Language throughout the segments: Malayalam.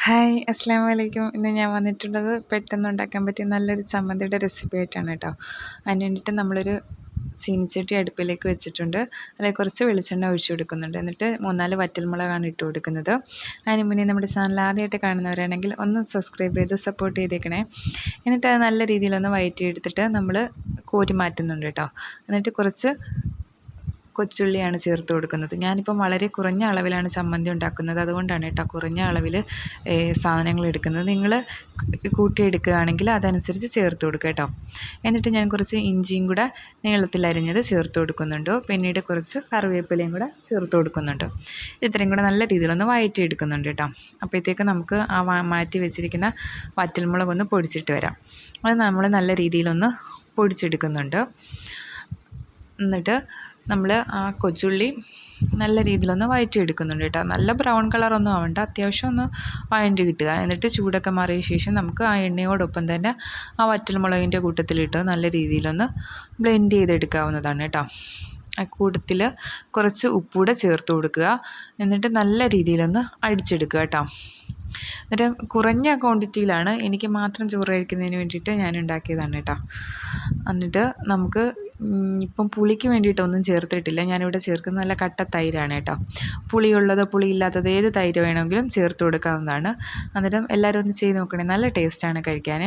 ഹായ് അസ്സലാമു അലൈക്കും. ഇന്ന് ഞാൻ വന്നിട്ടുള്ളത് പെട്ടെന്ന് ഉണ്ടാക്കാൻ പറ്റിയ നല്ലൊരു ചമ്മന്തിയുടെ റെസിപ്പി ആയിട്ടാണ് കേട്ടോ. അതിന് വേണ്ടിയിട്ട് നമ്മളൊരു ചീനിച്ചട്ടി അടുപ്പിലേക്ക് വെച്ചിട്ടുണ്ട്. അതിൽ കുറച്ച് വെളിച്ചെണ്ണ ഒഴിച്ചു കൊടുക്കുന്നുണ്ട്. എന്നിട്ട് 3-4 വറ്റൽമുളകാണ് ഇട്ട് കൊടുക്കുന്നത്. അതിന് മുന്നേ നമ്മുടെ ചാനൽ ആദ്യമായിട്ട് കാണുന്നവരാണെങ്കിൽ ഒന്ന് സബ്സ്ക്രൈബ് ചെയ്ത് സപ്പോർട്ട് ചെയ്തേക്കണേ. എന്നിട്ട് അത് നല്ല രീതിയിലൊന്ന് വഴറ്റിയെടുത്തിട്ട് നമ്മൾ കോരി മാറ്റുന്നുണ്ട് കേട്ടോ. എന്നിട്ട് കുറച്ച് കൊച്ചുള്ളിയാണ് ചേർത്ത് കൊടുക്കുന്നത്. ഞാനിപ്പം വളരെ കുറഞ്ഞ അളവിലാണ് ചമ്മന്തി ഉണ്ടാക്കുന്നത്, അതുകൊണ്ടാണ് കേട്ടോ കുറഞ്ഞ അളവിൽ സാധനങ്ങൾ എടുക്കുന്നത്. നിങ്ങൾ കൂട്ടിയെടുക്കുകയാണെങ്കിൽ അതനുസരിച്ച് ചേർത്ത് കൊടുക്കുക കേട്ടോ. എന്നിട്ട് ഞാൻ കുറച്ച് ഇഞ്ചിയും കൂടെ നീളത്തിൽ അരിഞ്ഞത് ചേർത്ത് കൊടുക്കുന്നുണ്ട്. പിന്നീട് കുറച്ച് കറിവേപ്പിലയും കൂടെ ചേർത്ത് കൊടുക്കുന്നുണ്ട്. ഇത്രയും കൂടെ നല്ല രീതിയിലൊന്ന് വഴറ്റിയെടുക്കുന്നുണ്ട് കേട്ടോ. അപ്പോഴത്തേക്ക് നമുക്ക് ആ മാറ്റി വെച്ചിരിക്കുന്ന വറ്റൽമുളകൊന്ന് പൊടിച്ചിട്ട് വരാം. അത് നമ്മൾ നല്ല രീതിയിലൊന്ന് പൊടിച്ചെടുക്കുന്നുണ്ട്. എന്നിട്ട് നമ്മൾ ആ കൊച്ചുള്ളി നല്ല രീതിയിലൊന്ന് വഴറ്റിയെടുക്കുന്നുണ്ട് കേട്ടോ. നല്ല ബ്രൗൺ കളറൊന്നും ആവണ്ട, അത്യാവശ്യം ഒന്ന് വഴണ്ടി കിട്ടുക. എന്നിട്ട് ചൂടൊക്കെ മാറിയ ശേഷം നമുക്ക് ആ എണ്ണയോടൊപ്പം തന്നെ ആ വറ്റൽമുളകിൻ്റെ കൂട്ടത്തിലിട്ട് നല്ല രീതിയിലൊന്ന് ബ്ലെൻഡ് ചെയ്തെടുക്കാവുന്നതാണ് കേട്ടോ. ആ കൂട്ടത്തിൽ കുറച്ച് ഉപ്പൂടെ ചേർത്ത് കൊടുക്കുക. എന്നിട്ട് നല്ല രീതിയിലൊന്ന് അടിച്ചെടുക്കുക കേട്ടോ. എന്നിട്ട് കുറഞ്ഞ ക്വാണ്ടിറ്റിയിലാണ് എനിക്ക് മാത്രം ചോറ് കഴിക്കുന്നതിന് വേണ്ടിയിട്ട് ഞാൻ ഉണ്ടാക്കിയതാണ് കേട്ടോ. എന്നിട്ട് നമുക്ക് ഇപ്പം പുളിക്ക് വേണ്ടിയിട്ടൊന്നും ചേർത്തിട്ടില്ല. ഞാനിവിടെ ചേർക്കുന്നത് നല്ല കട്ട തൈരാണ് കേട്ടോ. പുളിയുള്ളത് പുളിയില്ലാത്തത് ഏത് തൈര് വേണമെങ്കിലും ചേർത്ത് കൊടുക്കാവുന്നതാണ്. അന്നേരം എല്ലാവരും ഒന്ന് ചെയ്ത് നോക്കണേ, നല്ല ടേസ്റ്റാണ് കഴിക്കാൻ.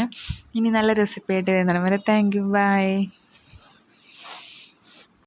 ഇനി നല്ല റെസിപ്പി ആയിട്ട് വരുന്നിടം വരെ താങ്ക് യു, ബൈ.